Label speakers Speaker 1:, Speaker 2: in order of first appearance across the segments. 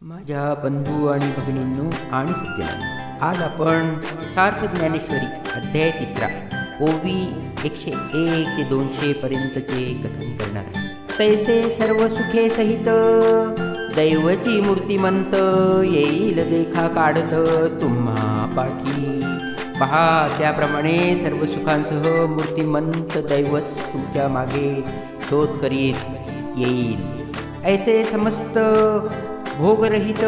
Speaker 1: माझ्या बंधू आणि भगिनींनो आणि सज्जनांनो, आज आपण सार्थ ज्ञानेश्वरी अध्याय 3 ओवी 101 ते 200 पर्यंतचे कथन करणार आहे. तैसे सर्व सुखे सहित दैवची मूर्तिमंत येईल देखा काढत तुम्हा पाठी. पहा, त्याप्रमाणे सर्व सुखांसह मूर्तिमंत दैवच तुमच्या मागे शोध करीत येईल. ऐसे समस्त भोगरहित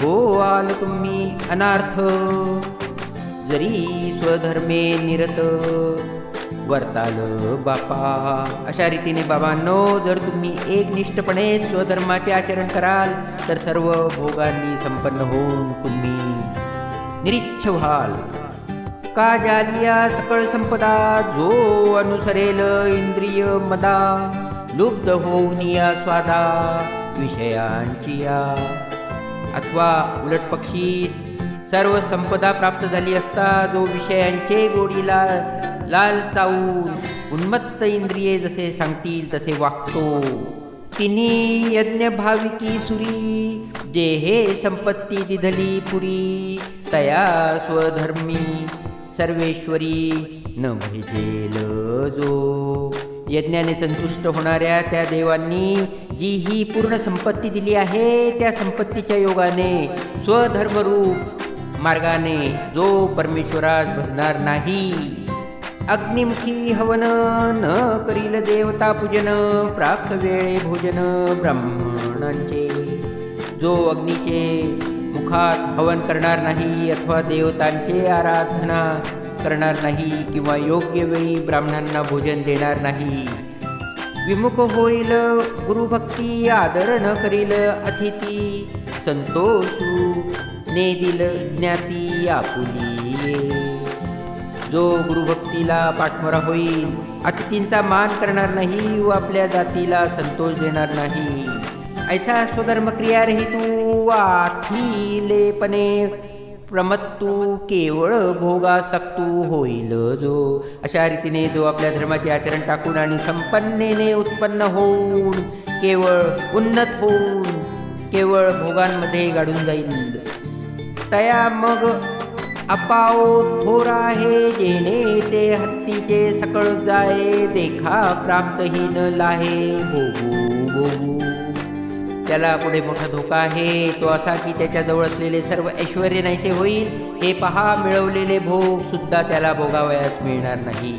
Speaker 1: हो आल तुम्ही अनार्थ, जरी स्वधर्मे निरत वर्ताल बापा. अशा रीतीने बाबांनो, जर तुम्ही एकनिष्ठपणे स्वधर्माचे आचरण कराल तर सर्व भोगांनी संपन्न होऊन तुम्ही निरीच्छ व्हाल. का जालिया सकळ संपदा जो अनुसरेल इंद्रिय मदा, लुब्ध होऊन या स्वादा विषयांची या. अथवा उलट पक्षी सर्व संपदा प्राप्त झाली असता जो विषयांचे गोडीला लाल चावून उन्मत्त इंद्रिये जसे सांगतील तसे वागतो. तिन्ही यज्ञ भाविकी सुरी जे हे संपत्ती दिधली पुरी, तया स्वधर्मी सर्वेश्वरी न भेजेल जो. यज्ञाने संतुष्ट होणाऱ्या त्या देवांनी जी ही पूर्ण संपत्ती दिली आहे, त्या संपत्तीच्या योगाने स्वधर्मरूप मार्गाने जो परमेश्वरास भजणार नाही. अग्निमुखी हवन न करील देवता पूजन, प्राप्त वेळे भोजन ब्राह्मणांचे. जो अग्नीचे मुखात हवन करणार नाही अथवा देवतांचे आराधना करणार नाही किंवा योग्य वेळी ब्राह्मणांना भोजन देणार नाही. विमुख होईल गुरुभक्ती, आदर न करील अतिथी, संतोषू नेदिल ज्ञाती आपुली. जो गुरुभक्तीला पाठमोरा होईल, अतिथींचा मान करणार नाही व आपल्या जातीला संतोष देणार नाही, ऐसा स्वधर्म क्रिया रहितू आथिलेपणे प्रमत्तू केवळ भोगासक्तू होईल जो. अशा रीतीने जो आपल्या धर्माचे आचरण टाकून आणि संपन्नेने उत्पन्न होऊन केवळ उन्नत होऊन केवळ भोगांमध्ये गाडून जाईल. तया मग अपाओ थोर आहे जेणे ते हत्तीचे सकळ जाये, देखा प्राप्तहीन लाहे भोगू भोगू. त्याला पुढे मोठा धोका आहे, तो असा की त्याच्याजवळ असलेले सर्व ऐश्वर्य नाहीसे होईल. हे पहा, मिळवलेले भोग सुद्धा त्याला भोगावयास मिळणार नाही.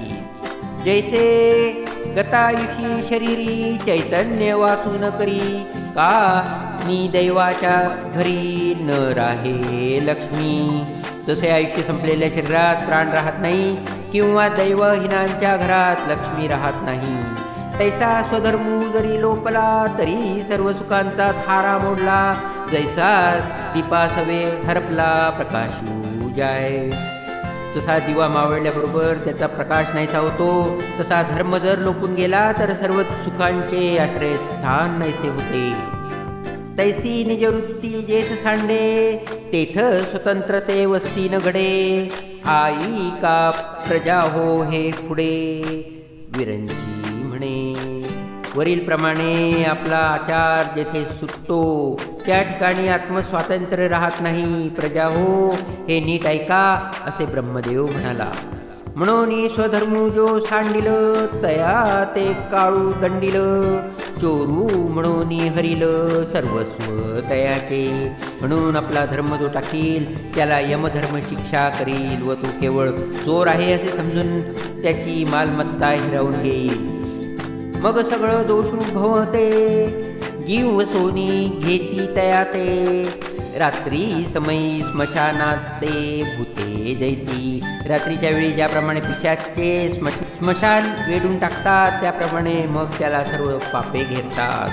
Speaker 1: जैसे गतायुषी शरीरी चैतन्य वासू न करी, का मी दैवाच्या घरी न राहे लक्ष्मी. तसे आयुष्य संपलेल्या शरीरात प्राण राहत नाही किंवा दैवहीनांच्या घरात लक्ष्मी राहत नाही. तैसा स्वधर्मू जरी लोपला तरी सर्व सुखांचा थारा मोडला, जैसा दीपासवे हरपला प्रकाशू जाय. तसा दिवा मावळल्याबरोबर त्याचा प्रकाश नाहीसा होतो, तसा धर्म जर लोपून गेला तर सर्व सुखांचे आश्रयस्थान नाहीसे होते. तैसी निजवृत्ती जेथ सांडे, तेथ स्वतंत्रते वस्ती न घडे. आई का प्रजा हो हे पुढे विरंची. वरील प्रमाणे आपला आचार जेथे सुटतो त्या ठिकाणी आत्मस्वातंत्र्य राहत नाही. प्रजा हो, हे नीट ऐका, असे ब्रह्मदेव म्हणाला. म्हणून स्वधर्मू जो सांडिल तया ते काळू दंडिल, चोरू म्हणून हरिल सर्वस्व तयाचे. म्हणून आपला धर्म जो टाकील त्याला यमधर्म शिक्षा करील व तो केवळ चोर आहे असे समजून त्याची मालमत्ता हिरावून घेईल. मग सगळं दोषू भवते जीव सोनी घेती तया ते. रात्री समयी स्मशानात ते भूते जैसी. रात्रीच्या वेळी ज्याप्रमाणे पिशाचे स्मशान वेढून टाकतात त्याप्रमाणे मग त्याला सर्व पापे घेरतात.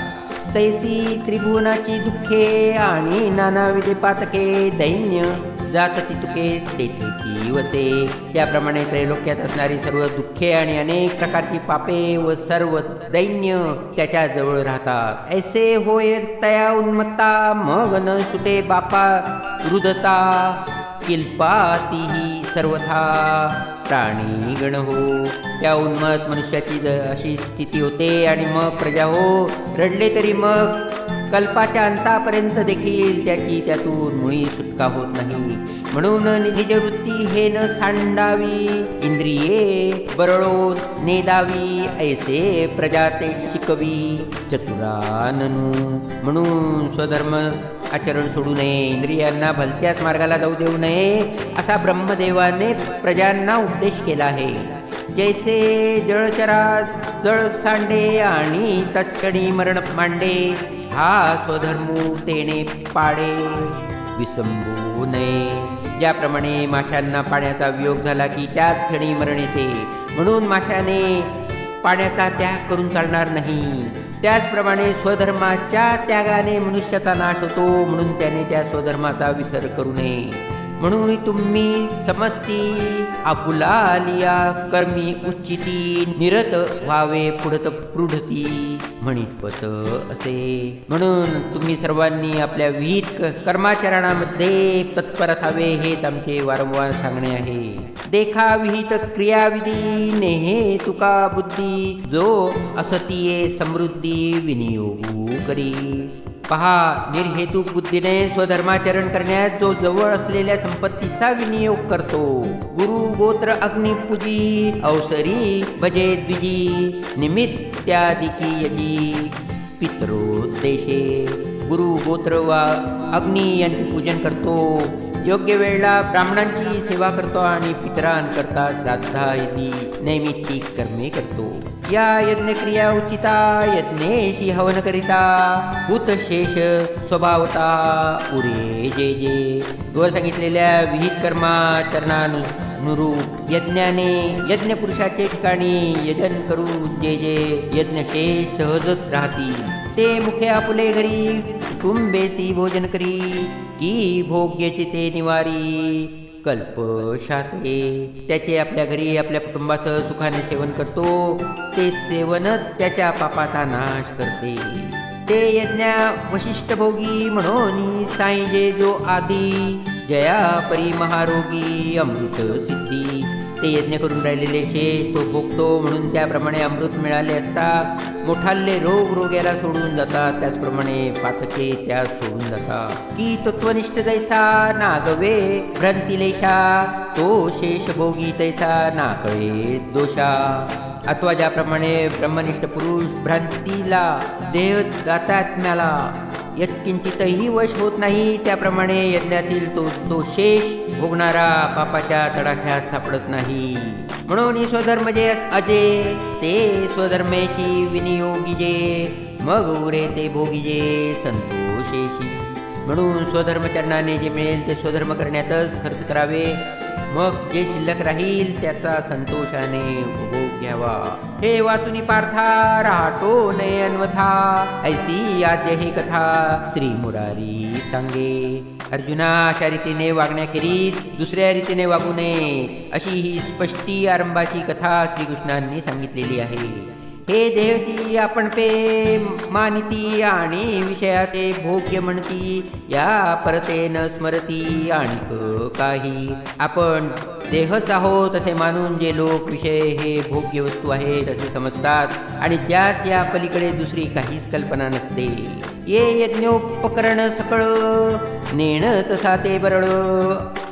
Speaker 1: तैसी त्रिभुवनाची दुःखे आणि नानाविधे पातके, दैन्य जात तितुके तेथेची वसे. त्याप्रमाणे त्रैलोक्यात असणारी सर्व दुःखे आणि अनेक प्रकारची पापे व सर्व दैन्य त्याच्याजवळ राहतात. ऐसे होय तया उन्मत्ता, मग न सुटे बापा रुदता. किल्पातीही सर्वथा प्राणी गण हो. त्या उन्मत्त मनुष्याची अशी स्थिती होते आणि मग प्रजा हो, रडले तरी मग कल्पाच्या अंतापर्यंत देखील त्याची त्यातून मुळी सुटका होत नाही. म्हणून निजवृत्ती हे न सांडावी, इंद्रिये बरळून नेदावी, ऐसे प्रजाते शिकवी चतुराननु. म्हणून स्वधर्म आचरण सोडू नये, इंद्रियांना भलत्याच मार्गाला जाऊ देऊ नये, असा ब्रह्मदेवाने प्रजांना उपदेश केला आहे. जैसे जळचरा जळ सांडे आणि तत्क्षणी मरण मांडे, हा स्वधर्मू तेने पाडे विसंबू नये. ज्याप्रमाणे माशांना पाण्याचा वियोग झाला की त्याच क्षणी मरण येते, म्हणून माशाने पाण्याचा त्याग करून चालणार नाही. त्याचप्रमाणे स्वधर्माच्या त्यागाने मनुष्याचा नाश होतो, म्हणून त्याने त्या स्वधर्माचा विसर करू नये. म्हणून तुम्ही समस्ती आपुला लिया कर्मी उच्चिती, निरत व्हावे पुढत पृढती म्हणितपत असे. म्हणून तुम्ही सर्वांनी आपल्या विहित कर्माचरणामध्ये तत्पर असावे, हेच आमचे वारंवार सांगणे आहे. देखा विहित क्रियाविधी नेहे तुका बुद्धी, जो असतीये समृद्धी विनियोगू करी. पहा, निर्हेतुक बुद्धीने स्वधर्माचरण करण्यात जो जवळ असलेल्या संपत्तीचा विनियोग करतो. गुरु गोत्र अग्निपूजी अवसरी भजे द्विजी, निमित्त्यादिकी यजी पितरोद्देशे. गुरु गोत्र वा अग्नी यांचे पूजन करतो, योग्य वेळेला ब्राह्मणांची सेवा करतो आणि पितरांकरता श्राद्धा इति नैमित्तिक कर्मे करतो. या यज्ञक्रिया उचिता यज्ञेशी हवन करिता, भूतशेष स्वभावता उरे जे जे. वर सांगितलेल्या विहित कर्माचरणानुरूप यज्ञाने यज्ञपुरुषाचे ठिकाणी यजन करू जे जे यज्ञशेष सहजच राहतील, ते मुखे आपुले घरी कुटुंबेसी भोजन करी, की भोग्यचे ते निवारी कल्पशाते. त्याचे आपल्या घरी आपल्या कुटुंबासह सुखाने सेवन करतो, ते सेवनच त्याच्या पापाचा नाश करते. ते यज्ञ वशिष्ठ भोगी म्हणून साईजे जो आदी, जया परी महारोगी अमृत सिद्धी. ते यज्ञ करून राहिलेले शेष तो भोगतो, म्हणून त्याप्रमाणे अमृत मिळाले असता मोठाले रोग याला सोडून जातात, त्याचप्रमाणे पातके त्यास सोडून जातात. की तत्वनिष्ठ जैसा नागवे भ्रांतिलेशा, तो शेष भोगी तैसा नाकळे दोषा. अथवा ज्याप्रमाणे ब्रह्मनिष्ठ पुरुष भ्रांतीला देह दातात्म्याला यत्किंचितही वश होत नाही, त्याप्रमाणे यज्ञातील तो शेष भोगणारा पापाच्या तडाख्यात सापडत नाही. म्हणून स्वधर्म जे अजे, ते स्वधर्मेची विनियोगीजे, मग उरे ते भोगीजे संतोषेशी. म्हणून स्वधर्मचरणाने जे मिळेल ते स्वधर्म करण्यातच खर्च करावे, मग जे शिल्लक राहील त्याचा संतोषाने उपभोग घ्यावा. हे वाचुनी पार्था राहतो नये अन्वथा, ऐसी आद्य हे कथा श्री मुरारी सांगे. अर्जुना, अशा रीतीने वागण्याखेरीज दुसऱ्या रीतीने वागू नये, अशी ही स्पष्टी आरंभाची कथा श्रीकृष्णांनी सांगितलेली आहे. हे देहची आपण पे मानिती आणि विषयाते भोग्य म्हणती, या परते न स्मरती आणिक काही. आपण देहच आहोत असे मानून जे लोक विषय हे भोग्य वस्तू आहेत असे समजतात आणि ज्यास या पलीकडे दुसरी काहीच कल्पना नसते. ये यज्ञोपकरण सकळ नेण तसा ते बरळ,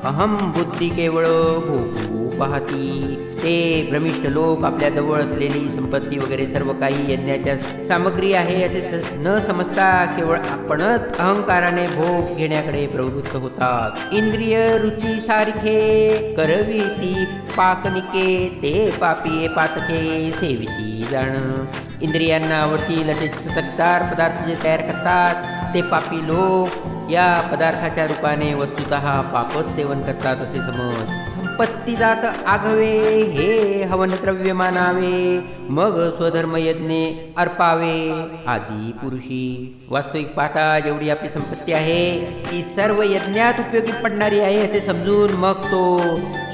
Speaker 1: अहम बुद्धी केवळ भोगू पाहती. ते भ्रमिष्ठ लोक आपल्या जवळ असलेली संपत्ती वगैरे सर्व काही यज्ञाच्या सामग्री आहे असे न समजता केवळ आपणच अहंकाराने भोग घेण्याकडे प्रवृत्त होतात. इंद्रिय रुची सारखे करविती पाकनिके, ते पापी पातके सेविती जाण. इंद्रियांना आवडतील असे चटकदार पदार्थ जे तयार करतात, ते पापी लोक या पदार्थाच्या रूपाने वस्तुतः पापच सेवन करतात असे समज. संपत्ती जात आघवे हे हवन द्रव्य मानावे, मग स्वधर्म यज्ञ अर्पावे आदी पुरुषी. वास्तविक पाहता जेवढी आपली संपत्ती आहे ती सर्व यज्ञात उपयोगी पडणारी आहे असे समजून मग तो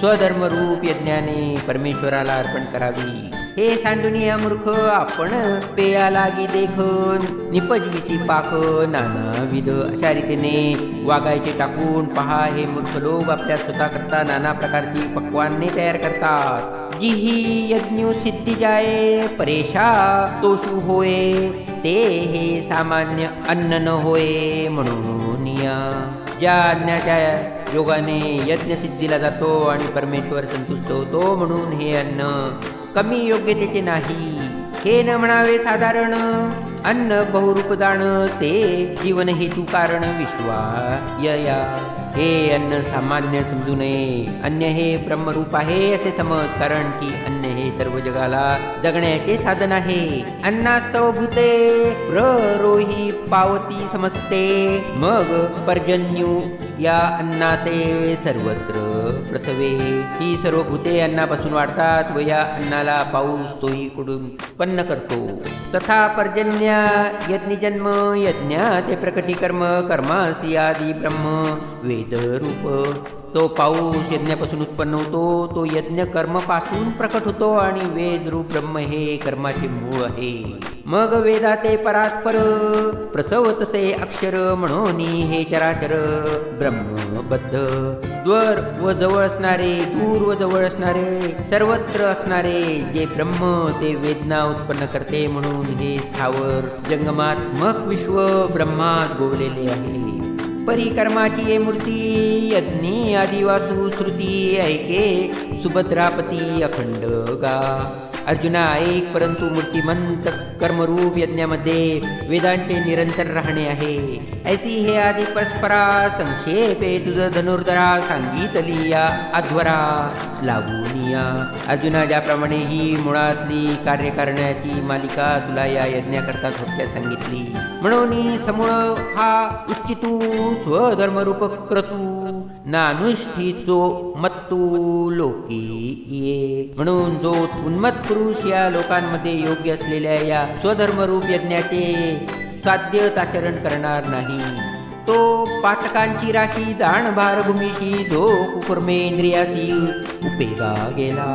Speaker 1: स्वधर्म रूप यज्ञाने परमेश्वराला अर्पण करावी. हे सांडुनिया मूर्ख, आपण पेया लागी देखून निपजविती पाक नानाविध. अशा रीतीने वागायचे टाकून पहा, हे मूर्ख लोक आपल्या स्वतः करता नाना प्रकारची पक्वान्ने तयार करतात. जिही यज्ञ सिद्धी जाये परेशा तोषु होय ते हे सामान्य अन्न न होय म्हणून या. ज्या अन्नाच्या योगाने यज्ञ सिद्धीला जातो आणि परमेश्वर संतुष्ट होतो म्हणून हे अन्न कमी योग्यतेचे नाही. हे न म्हणावे साधारण अन्न बहुरूप जाण ते जीवन हेतू कारण विश्वायया. हे अन्न सामान्य समजू नये. अन्न हे ब्रह्मरूप आहे असे समज, कारण की अन्न हे सर्व जगाला जगण्याचे साधन आहे. अन्नास्तव भूते प्ररोही पावती समजते. मग पर्जन्यू या अन्नाते सर्वत्र प्रसवे. ही सर्व भूते अन्नापासून वाढतात व या अन्नाला पाऊस सोयीकडून उत्पन्न करतो. तथा पर्जन्या यज्ञजन्म यज्ञा ते प्रकटी कर्म कर्मासी आदी ब्रह्म वेदरूप. तो पाऊस यज्ञापासून उत्पन्न होतो. तो यज्ञ कर्मपासून प्रकट होतो आणि वेदरूप ब्रह्म हे कर्माचे मूळ आहे. मग वेदाते परात्पर प्रसवतसे अक्षर म्हणून हे चराचर ब्रह्मबद्ध. दूर व जवळ असणारे दूर व जवळ असणारे सर्वत्र असणारे जे ब्रह्म ते वेदना उत्पन्न करते म्हणून हे स्थावर जंगमात्मक विश्व ब्रह्मात गोवलेले आहे. परिकर्माची ये मूर्ती यज्ञी आदिवासू श्रुती ऐके सुभद्रापती अखंड गा. अर्जुना ऐक, परंतु मूर्तिमंत कर्मरूप यज्ञामध्ये वेदांचे निरंतर राहणे आहे. ऐसी हे आधी परस्परा संक्षेपे तुझ धनुर्धरा सांगितली या अध्वरा लावूनिया. अर्जुना, ज्याप्रमाणे ही मुळातली कार्य करण्याची मालिका तुला या यज्ञाकरता थोडक्यात सांगितली, म्हणून समूळ हा उच्चितू स्वधर्मरूप क्रतू नानुष्ठितो मत्तू लोकी ये. म्हणून जो उन्मत्त पुरुष या लोकांमध्ये योग्य असलेल्या या स्वधर्मरूप यज्ञाचे साध्यताचरण करणार नाही, तो पातकांची राशी जाण भारभूमीशी जो कुकुर्मेंद्रियासी उपेगा गेला.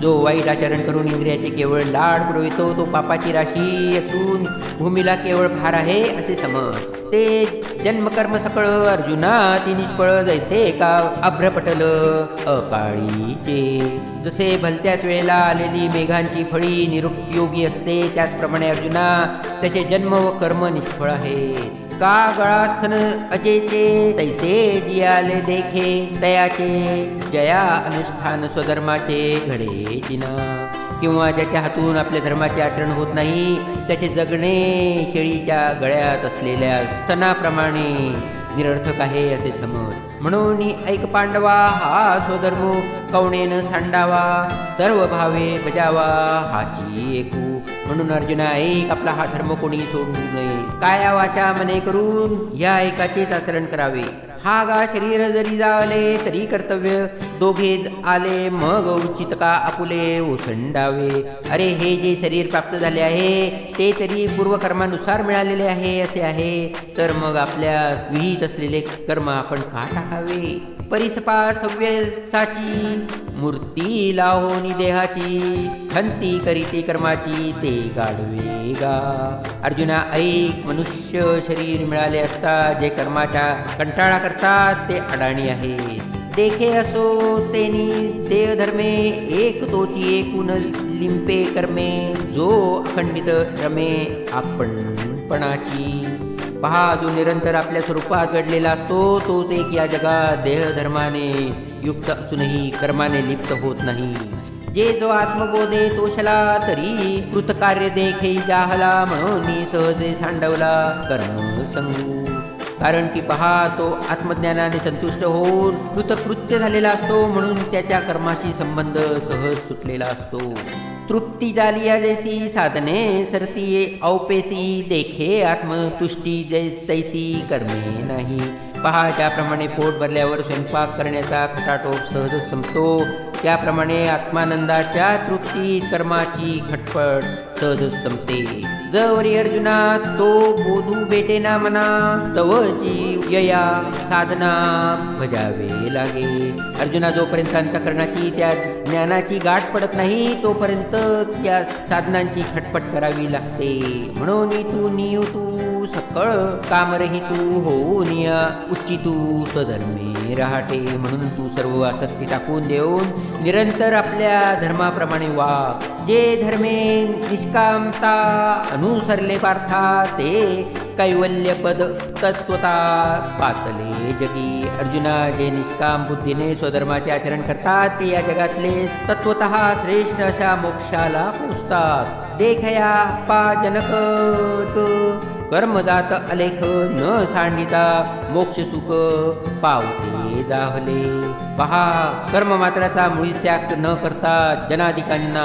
Speaker 1: जो वाईट आचरण करून इंद्रियाचे केवळ लाड पुरवितो तो पापाची राशी असून भूमीला केवळ भार आहे असे समज. ते जन्मकर्म सकळ अर्जुना ती निष्फळ जैसे का अभ्रपटल अकाळीचे. जसे भलत्याच वेळेला आलेली मेघांची फळी निरुपयोगी असते त्याचप्रमाणे अर्जुना त्याचे जन्म व कर्म निष्फळ आहे. का गळास्थन अजेचे तैसे जियाले देखे तयाचे जया अनुष्ठान स्वधर्माचे घडे जिना. किंवा ज्याच्या हातून आपल्या धर्माचे आचरण होत नाही त्याचे जगणे शेळीच्या गळ्यात असलेल्या स्तनाप्रमाणे निरर्थक आहे असे समज. म्हणून ऐक पांडवा, हा स्वधर्म कवणेन सांडावा, सर्व भावे बजावा हाची एकू. म्हणून अर्जुना ऐक, आपला हा धर्म कोणी सोडू नये. काया वाचा मने करून या एकाचेच आचरण करावे. हा गा शरीर जरी जावले तरी कर्तव्य दोघे आले मग उचित का आपुले ओसंडावे. अरे, हे जे शरीर प्राप्त झाले आहे ते तरी पूर्वकर्मानुसार मिळालेले आहे असे आहे, तर मग आपल्या विहित असलेले कर्म आपण का टाकावे. परिसपा सव्यसाची मूर्ती लाहोनी देहाची हंती करीते कर्माची ते गाढवे गा. अर्जुना ऐक, मनुष्य शरीर मिळाले असता जे कर्माच्या कंटाळा करतात ते अडाणी आहे. देखे असो तेनी देह धर्मे एक तोची एकूण लिंपे कर्मे जो अखंडित रमे आपणपणाची. पहा, जो निरंतर आपल्या स्वरूपात घडलेला असतो तोच एक या जगात देहधर्माने युक्त असूनही कर्माने लिप्त होत नाही. जे जो आत्मबोधे तोषला तरी कृतकार्य देखे जाहला म्हणून सहजे सांडवला कर्म संगू. कारण की पहा, तो आत्मज्ञानाने संतुष्ट होऊन कृतकृत्य झालेला असतो म्हणून त्याच्या कर्माशी संबंध सहज सुटलेला असतो. तृप्ती जालिया जैसी साधने सरती औपेसी देखे आत्मतुष्टी तैसी कर्मे नाही. पहा, ज्याप्रमाणे पोट भरल्यावर स्वयंपाक करण्याचा खटाटोप सहजच संपतो त्याप्रमाणे आत्मानंदाच्या तृप्तीत कर्माची खटपट सहजच संपते. जवरी अर्जुना तो बोधू भेटेना मना तवची यया साधना भजावे लागे. अर्जुना, जोपर्यंत अंतःकरणाची त्या ज्ञानाची गाठ पडत नाही तोपर्यंत त्या साधनांची खटपट करावी लागते. म्हणून तू सकळ कामरहितू होऊन उच्चितू स्वधर्मे राहते. म्हणून तू सर्व आसक्ती टाकून देऊन निरंतर आपल्या धर्माप्रमाणे वाग. जे धर्मे निष्कामता अनुसरले पार्था ते कैवल्यपद तत्वता पातले जगी. अर्जुना, जे निष्काम बुद्धीने स्वधर्माचे आचरण करतात ते या जगातले तत्वतः श्रेष्ठ अशा मोक्षाला पोचतात. देखया पा जनक कर्मदात अलेख न सांडिता मोक्ष सुख पावते दाहले. पहा, कर्म मात्राचा मुळीच त्याग न करता जनाधिकांना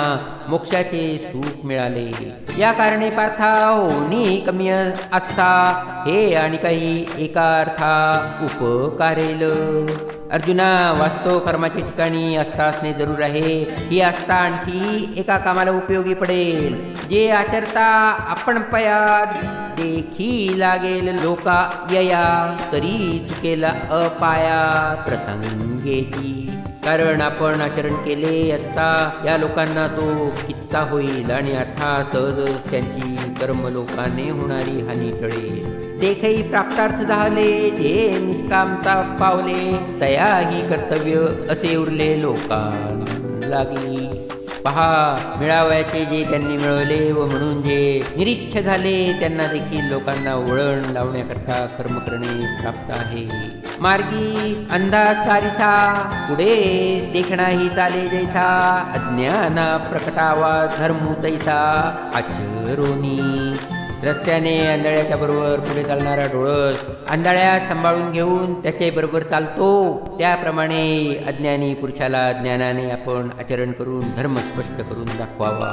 Speaker 1: मोक्षाचे सुख मिळाले. या कारणे पार्था होणी कमी असता हे आणि काही एका अर्था उपकारेल. अर्जुना, वास्तव कर्माच्या ठिकाणी आस्था असणे जरूर आहे. ही आस्था आणखी एका कामाला उपयोगी पडेल. जे आचरता आपण पयात देखी लागेल लोका यया तरी चुकेला अपाया प्रसंगेची. कारण आपण आचरण केले असता या लोकांना तो कित्ता होईल आणि अर्थात सहजच त्यांची कर्मलोकाने होणारी हानी टळेल. देखही प्राप्तार्थ झाले जे निष्कामता पावले तया ही कर्तव्य असे उरले लोकांना लागली. पहा, मिळावयाचे जे त्यांनी मिळवले व म्हणून जे निरीच्छ झाले त्यांना देखील लोकांना वळण लावण्याकरता कर्म करणे प्राप्त आहे. मार्गी अंदाज सारिसा पुढे देखणाही चाले जैसा अज्ञाना प्रकटावा धर्मू तैसा आचरोनी. रस्त्याने आंधळ्याच्या बरोबर पुढे चालणारा डोळस आंधळ्या सांभाळून घेऊन त्याचे बरोबर चालतो त्याप्रमाणे अज्ञानी पुरुषाला ज्ञानाने आपण आचरण करून धर्म स्पष्ट करून दाखवावा.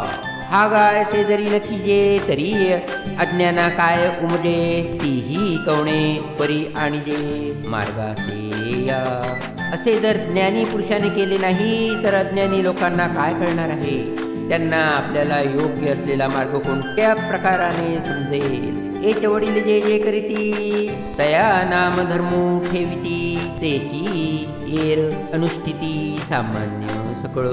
Speaker 1: हा गायसे जरी नक्की जे तरी अज्ञाना काय उमजे तीही कवणे परी आणि जे मार्गाते या. असे जर ज्ञानी पुरुषाने केले नाही तर अज्ञानी लोकांना काय कळणार आहे. त्यांना आपल्याला योग्य असलेला मार्ग कोणत्या प्रकाराने समजेल. एच वडील जे जे करीती तया नाम धर्मो ठेविती तेची येर अनुष्ठिती सामान्य सकळ.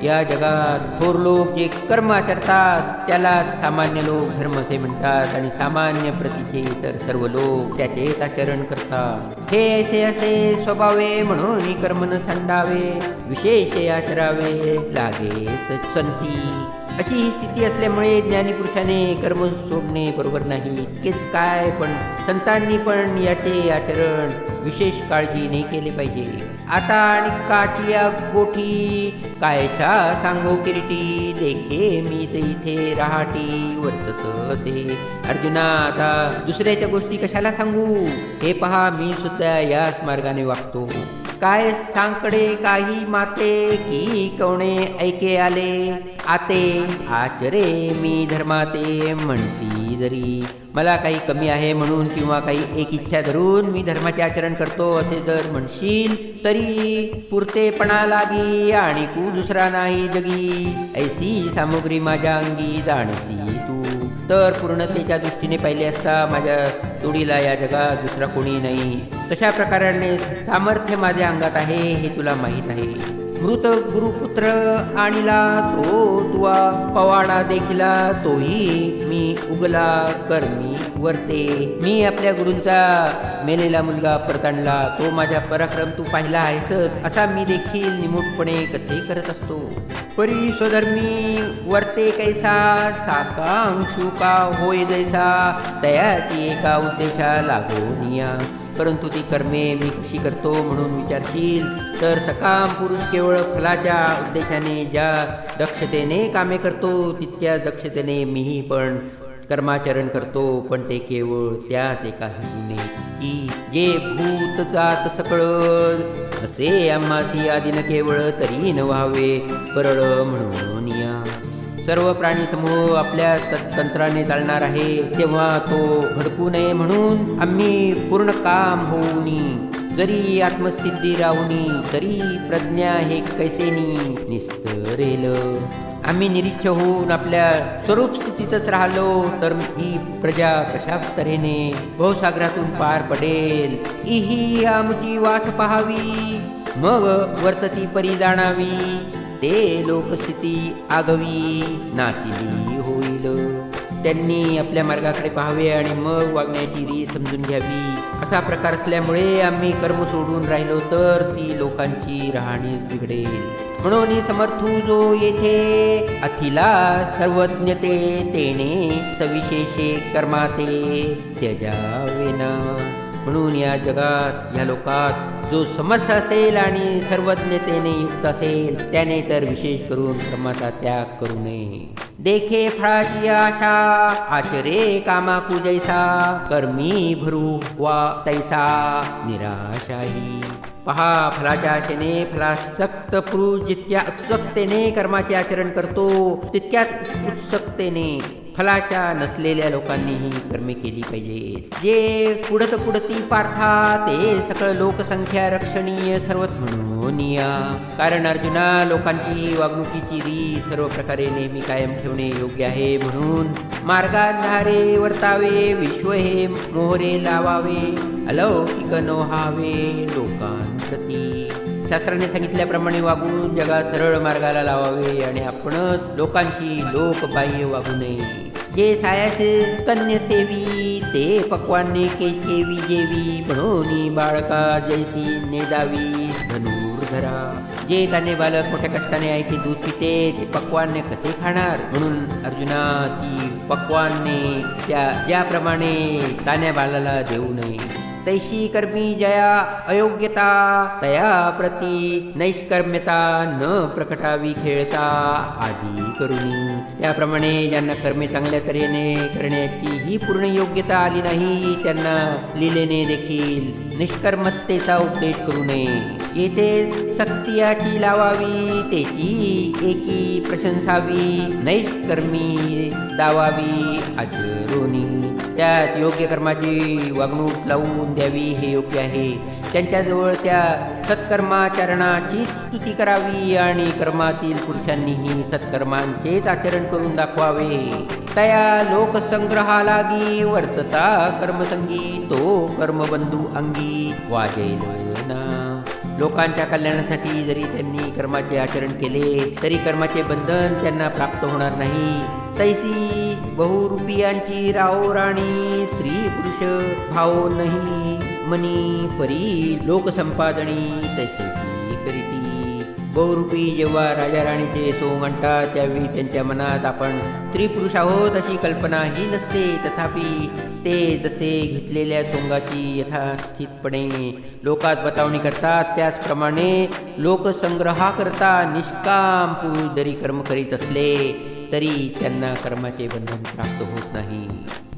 Speaker 1: या जगात थोर लोक जे कर्म आचरतात त्यालाच सामान्य लोक धर्म असे म्हणतात आणि सामान्य प्रतीचे तर सर्व लोक त्याचेच आचरण करतात. हे ऐसे असे स्वभावे म्हणून कर्म न सांडावे विशेष आचरावे लागे संती. अशी ही स्थिती असल्यामुळे ज्ञानीपुरुषाने कर्म सोडणे बरोबर नाही. इतकेच काय पण संतांनी पण याचे आचरण विशेष काळजीने केले पाहिजे. आता आणि काचिया गोठी कायशा सांगो किरीटी देखे मी ते इथे राहाटी वर्तत असे. अर्जुना, आता दुसऱ्याच्या गोष्टी कशाला सांगू. हे पहा, मी सुद्धा याच मार्गाने वागतो. काय सांकडे काही माते की कवणे ऐके आले आते आचरे मी धर्माते म्हणसी जरी. मला काही कमी आहे म्हणून किंवा काही एक इच्छा धरून मी धर्माचे आचरण करतो असे जर म्हणशील तरी पुरतेपणा लागी आणि कू दुसरा नाही जगी. ऐसी सामुग्री माझ्या अंगी जाणसी तू. तर पूर्णतेच्या दृष्टीने पाहिले असता माझ्या तोडीला या जगात दुसरा कोणी नाही. तशा प्रकाराने सामर्थ्य माझ्या अंगात आहे हे तुला माहीत आहे. मृत गुरुपुत्र आणिला तो तुवा पवाडा देखिला तोही मी उगला कर्मी वर्ते. मी आपल्या गुरूंचा मेलेला मुलगा परत आणला तो माझा पराक्रम तू पाहिला आहेस असा मी देखील निमूटपणे कसे करत असतो. परी स्वधर्मी वर्ते कैसा साकांक्षू का होय जैसा तयाची एका उद्देशा लागोनिया. परंतु ती कर्मे मी कशी करतो म्हणून विचारशील तर सकाम पुरुष केवळ फलाच्या उद्देशाने ज्या दक्षतेने कामे करतो तितक्या दक्षतेने मीही पण कर्माचरण करतो. पण ते केवळ त्याच एका हेतूने की जे भूत जात सकळ असे आम्हासी आदिन केवळ तरी न व्हावे परळ म्हणून या. सर्व प्राणी समूह आपल्या तंत्राने चालणार आहे तेव्हा तो भडकू नये म्हणून आम्ही पूर्ण काम होऊनी जरी आत्मस्थिती राहुनी तरी प्रज्ञा हे कैसेनी निस्तरेल. आम्ही निरीच्छ होऊन आपल्या स्वरूप स्थितीतच राहिलो तर ही प्रजा कशा तऱ्हेने भवसागरातून पार पडेल. इही आमची वास पहावी मग वर्तती परी जाणावी ते लोकस्थिती आगवी नासिली होईल. त्यांनी आपल्या मार्गाकडे पाहावे आणि मग वागण्याची रीत समजून घ्यावी. असा प्रकार असल्यामुळे आम्ही कर्म सोडून राहिलो तर ती लोकांची राहणी बिघडेल. म्हणून समर्थू जो येथे अथिला सर्वज्ञते तेने सविशेषे कर्माते त्यजावेना. म्हणून या जगात, या लोकात जो समर्थ असेल आणि सर्वज्ञतेने युक्त असेल त्याने तर विशेष करून कर्माचा त्याग करू नये. देखे फळाची आशा आचरे कामाकू जैसा, कर्मी भरू वा तैसा निराशाही. पहा, फलाच्या आशेने फलासक्त पुरुष जितक्या उत्सुकतेने कर्माचे आचरण करतो तितक्याच उत्सुकतेने फलाच्या नसलेल्या लोकांनीही कर्मे केली पाहिजे. जे पुढती पार्था ते सकळ लोकसंख्या रक्षणीय सर्वत म्हणून या. कारण अर्जुना, लोकांची वागणुकीची रीत सर्व प्रकारे नेहमी कायम ठेवणे योग्य आहे. म्हणून मार्गाधारे वर्तावे, विश्व हे मोहरे लावावे, अलौकिक नोहावे लोकांप्रती. शास्त्राने सांगितल्याप्रमाणे वागून जगात सरळ मार्गाला लावावे आणि आपणच लोकांशी लोकबाह्य वागू नये. जे सायासे तन्य सेवी ते पक्वाने केशेवी जेवी, म्हणून बाळका जैसी नेदावी धनुर्धरा. जे ताने बालक मोठ्या कष्टाने आईचे दूध पिते ते पक्वाने कसे खाणार. म्हणून अर्जुना, ती पक्वाने ज्याप्रमाणे तान्या बालाला देऊ नये. तैशी कर्मी जया अयोग्यता तया प्रती नैष्कर्म्यता न प्रकटावी खेळता आदी करुणी. त्याप्रमाणे ज्यांना कर्मे चांगल्या तऱ्हेने करण्याची ही पूर्ण योग्यता आली नाही त्यांना लीलेने देखील निष्कर्मतेचा उपदेश करू नये. येथे सक्तियाची लावावी तेची एकी प्रशंसावी, नैष्कर्मी दावावी आचरोनी. त्यात योग्य कर्माची वागणूक लावून द्यावी हे योग्य आहे. त्यांच्याजवळ त्या सत्कर्माचरणाचीच स्तुती करावी आणि कर्मातील पुरुषांनीही सत्कर्मांचेच आचरण करून दाखवावे. तया लोकसंग्रहालागी वर्तता कर्मसंगी, तो कर्मबंधू अंगी वाजैलना. लोकांच्या कल्याणासाठी जरी त्यांनी कर्माचे आचरण केले तरी कर्माचे बंधन त्यांना प्राप्त होणार नाही. तैसी बहुरूपियांची राणी, स्त्री पुरुष भाव नाही मनी परी लोकसंपादनी तैसे करीती. बहुरूपी जेव्हा राजा राणीचे सोंग आणतात त्यावेळी त्यांच्या मनात आपण स्त्री पुरुष आहोत अशी कल्पनाही नसते. तथापि ते जसे घेतलेल्या सोंगाची यथास्थितपणे लोकात बतावणी करतात त्याचप्रमाणे लोकसंग्रहाकरता निष्काम पुरुष जरी कर्म करीत असले तरी त्यांना कर्माचे बंधन प्राप्त होत नाही.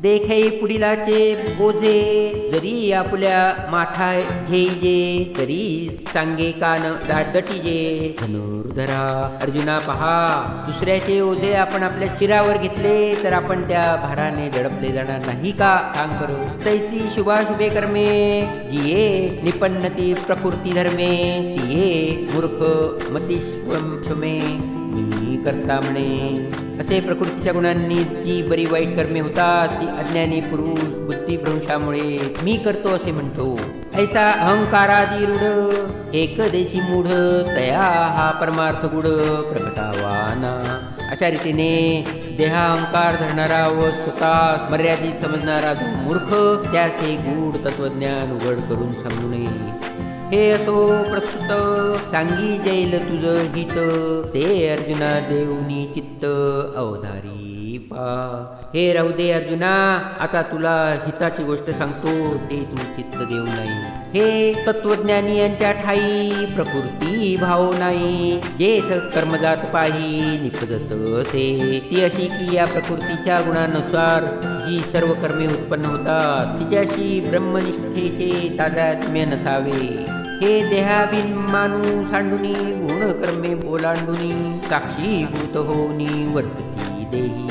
Speaker 1: देखे पुढिलाचे ओझे जरी आपल्या माथा घेईजे, तरी सांगे कान दाटदटीजे धनुर्धरा. अर्जुना, पहा, दुसऱ्याचे ओझे आपण आपल्या शिरावर घेतले तर आपण त्या भाराने दडपले जाणार नाही का? सांग बरं. तैसी शुभाशुभे कर्मे जिये निपन्नती प्रकृती धर्मे, तिये मूर्ख मतिष्वमे मी करता म्हणे. असे प्रकृतीच्या गुणांनी जी बरी वाईट कर्मे होतात ती अज्ञानी पुरुष बुद्धिभ्रंशामुळे मी करतो असे म्हणतो. ऐसा अहंकारादी रूढ एकदेशी मूढ तया हा परमार्थ गुढ प्रकटावाना. अशा रीतीने देहाअहंकार धरणारा व स्वतः मर्यादित समजणारा जो मूर्ख त्यास हे गूढ तत्वज्ञान उघड करून सांगू नये. हे असो प्रस्तुत सांगी जैल तुझ हित, ते अर्जुना देऊनी चित्त अवधारी पा. हे राहू दे अर्जुना, आता तुला हिताची गोष्ट सांगतो ते तू चित्त देऊ नाही. हे तत्वज्ञानी यांच्या ठाई प्रकृती भाव नाही, जेथ कर्मजात पाही निपजत से. ती अशी की या प्रकृतीच्या गुणानुसार जी सर्व कर्मे उत्पन्न होतात तिच्याशी ब्रह्मनिष्ठेचे तादात्म्य नसावे. हे देहाभिमानू सांडुनी गुण कर्मे ओलांडुनी साक्षीभूत होनी वर्तती देही.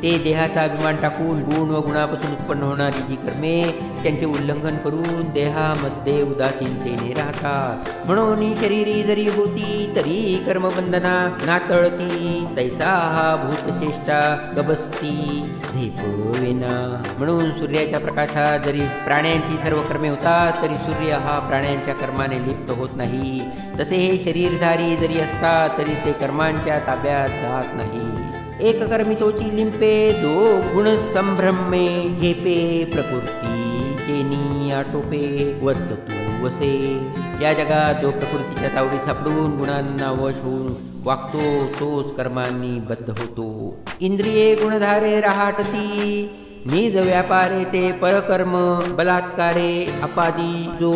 Speaker 1: ते देहाचा अभिमान टाकून गुण व गुणापासून उत्पन्न होणारी जी कर्मे त्यांचे उल्लंघन करून देहामध्ये उदासीनतेने राहतात. म्हणून शरीरी जरी होती तरी कर्मबंधना नातळती, तैसा हा भूतचेष्टा गबसती धेपवेना. म्हणून सूर्याच्या प्रकाशात जरी प्राण्यांची सर्व कर्मे होतात तरी सूर्य हा प्राण्यांच्या कर्माने लिप्त होत नाही. तसे हे शरीरधारी जरी असतात तरी ते कर्मांच्या ताब्यात जात नाही. एक कर्मितोची लिंपे जो गुण संभ्रमे घेपे प्रकृती चेनी आटोपे वर्त तू वसे. या जगात जो प्रकृतीच्या तावडी सापडून गुणांना वश होऊन वागतो तोच कर्मांनी बद्ध होतो. इंद्रिये गुणधारे राहाटती निज व्यापारे ते परकर्म बलात्कारे अपादी. जो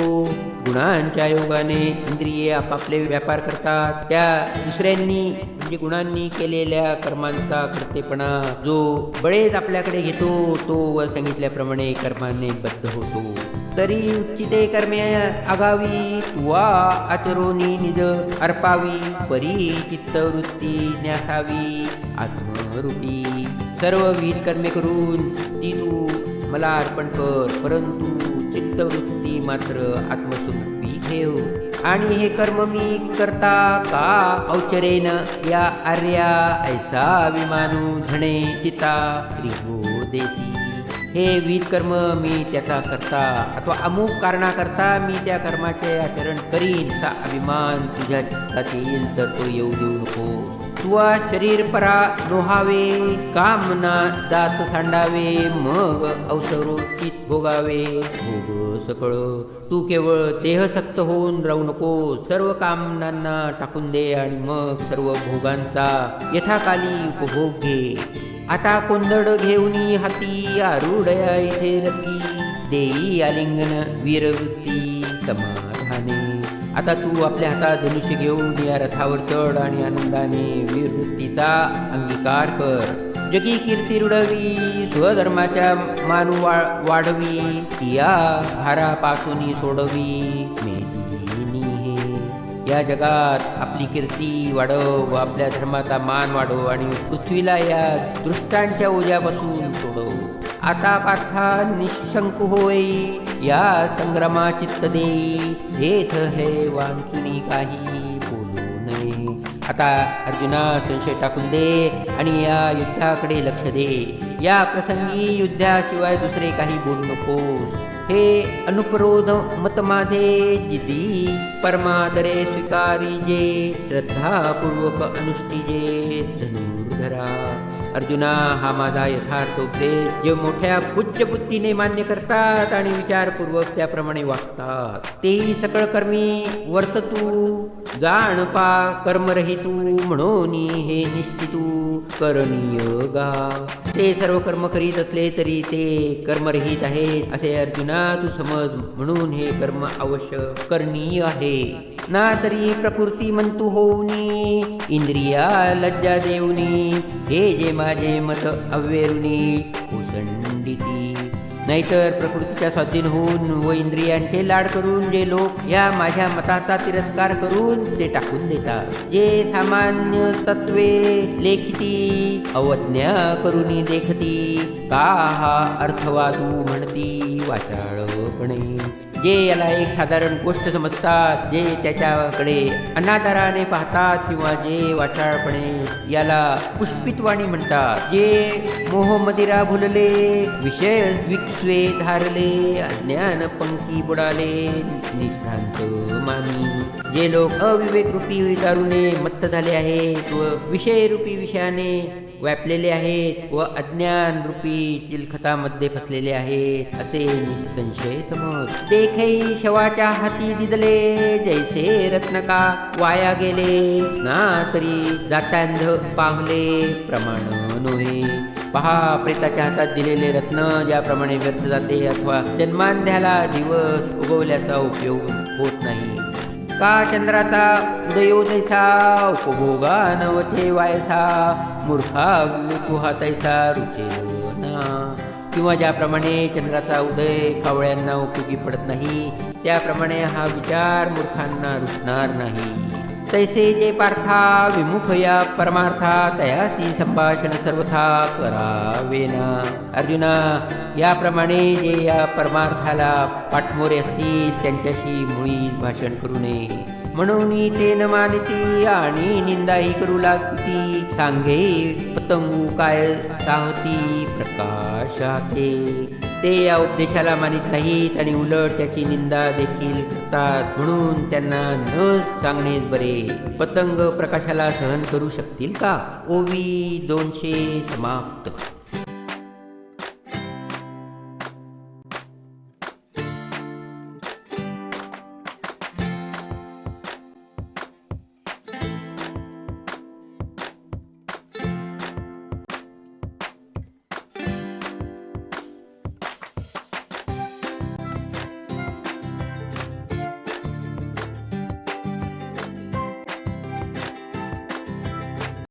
Speaker 1: गुणांच्या योगाने इंद्रिये आपापले व्यापार करतात त्या दुसऱ्यांनी म्हणजे गुणांनी केलेल्या कर्मांचा कर्तेपणा जो बळेच आपल्याकडे घेतो तो व सांगितल्याप्रमाणे कर्माने बद्ध होतो. तरी उच्चिते कर्मे आगावी वा आचरोनी निज अर्पावी परी चित्तवृत्ती न्यासावी आत्मरूपी. सर्व विहित कर्मे करून ती तू मला अर्पण कर, परंतु चित्तवृत्ती मात्र आत्मस्वरूपी ठेव. आणि हे कर्म मी करता का औचरेन या आर्या ऐसा विमानू धणे चिता रिहो देसी. हे विहित कर्म मी त्याचा करता अथवा अमुक कारणाकरता मी त्या कर्माचे आचरण करीन असा अभिमान तुझ्या चित्तात येईल तर तो येऊ देऊ नको. तुवा शरीर परा नोहावे कामना दात सांडावे मग अवसरोचित भोगावे भोग सकळ. तू केवळ देहसक्त होऊन राहू नको, सर्व कामनांना टाकून दे आणि मग सर्व भोगांचा यथाकाली उपभोग घे. आता कोंदड घेऊनी हाती आरूढया इथे रथी देई आलिंगन वीरवृत्ती समाधाने. आता तू आपल्या हातात धनुष्य घेऊन या रथावर चढ आणि आनंदाने वीरवृत्तीचा अंगीकार कर. जगी कीर्ती रुढवी स्वधर्माच्या मानू वाढवी या भारापासून सोडवी मेदिनी हे. या जगात आपली कीर्ती वाढव व आपल्या धर्माचा मान वाढव आणि पृथ्वीला या दृष्टांच्या ओझ्यापासून सोडव. आता पार्था निशंक होय या संग्रामा चित्त देई हेथ हे वांचुनी काही बोलू नये. आता अर्जुना संशय टाकून दे आणि या युद्धाकडे लक्ष दे. या प्रसंगी युद्धाशिवाय दुसरे काही बोलू नकोस. हे अनुपरोध मत माझे जिदी परमादरे स्वीकारी जे श्रद्धापूर्वक अनुष्ठिजे धनुर्धरा. अर्जुना हा माझा यथार्थ उपदेश जे मोठ्या पूज्य बुद्धीने मान्य करतात आणि विचारपूर्वक त्याप्रमाणे वागतात. तेही सकळ कर्मी वर्ततू जाण पा कर्मरहितू म्हणून हे निश्चितू करणीय गा. ते सर्व कर्म करीत असले तरी ते कर्मरहित आहेत असे अर्जुना तू समज, म्हणून हे कर्म अवश्य करणीय आहे. ना तरी प्रकृती म्हणतू होऊनी इंद्रिया लज्जा देऊनी हे जे माझे मत अव्यरुनी ओसंडिती. नाहीतर प्रकृतीच्या स्वाधीन होऊन व इंद्रियांचे लाड करून जे लोक या माझ्या मताचा तिरस्कार करून ते टाकून देतात. जे सामान्य तत्वे लेखिती अवज्ञा करुनी देखती का हा अर्थवादू म्हणती वाचाळपणे. जे याला एक साधारण गोष्ट समजतात, जे त्याच्याकडे अनादराने पाहतात किंवा जे वाचाळपणे याला पुष्पितवाणी म्हणतात, जे मोहमदिरा भुलले विषय विक्स्वे धारले अज्ञान पंक्ती बुडाले निष्ठांत मानी. जे लोक अविवेक रूपी दारूने मत्त झाले आहेत व विषय रूपी विषयाने व्यापलेले आहेत व अज्ञान रूपी चिलखतामध्ये फसलेले आहेत असे निसंशय समज. देखै शवाच्या हाती दिदले जैसे रत्नका वाया गेले ना तरी जात्यांध पावले प्रमाण नोहे. पहा प्रेताच्या हातात दिलेले रत्न ज्याप्रमाणे व्यर्थ जाते अथवा जन्मांध्याला दिवस उगवल्याचा उपयोग होत नाही. का चंद्राचा उदयो जैसा उपभोगा नवथे वायसा मूर्खा विवेकुहा तैसा रुचेलो ना. किंवा ज्याप्रमाणे चंद्राचा उदय कावळ्यांना उपयोगी पडत नाही त्याप्रमाणे हा विचार मूर्खांना रुचणार नाही. तैसे जे पार्था विमुख या परमार्था तयासी संभाषण सर्वथा करावेना. अर्जुना याप्रमाणे जे या परमार्थाला पाठमोरे असतील त्यांच्याशी मुळीच भाषण करू नये. म्हणून ते न मानिती आणि निंदाही करू लागती सांगे पतंगू काय साहती प्रकाशाते. ते या उपदेशाला मानित नाहीत आणि उलट त्याची निंदा देखील करतात. म्हणून त्यांना न सांगणेच बरे. पतंग प्रकाशाला सहन करू शकतील का? ओवी 200 समाप्त.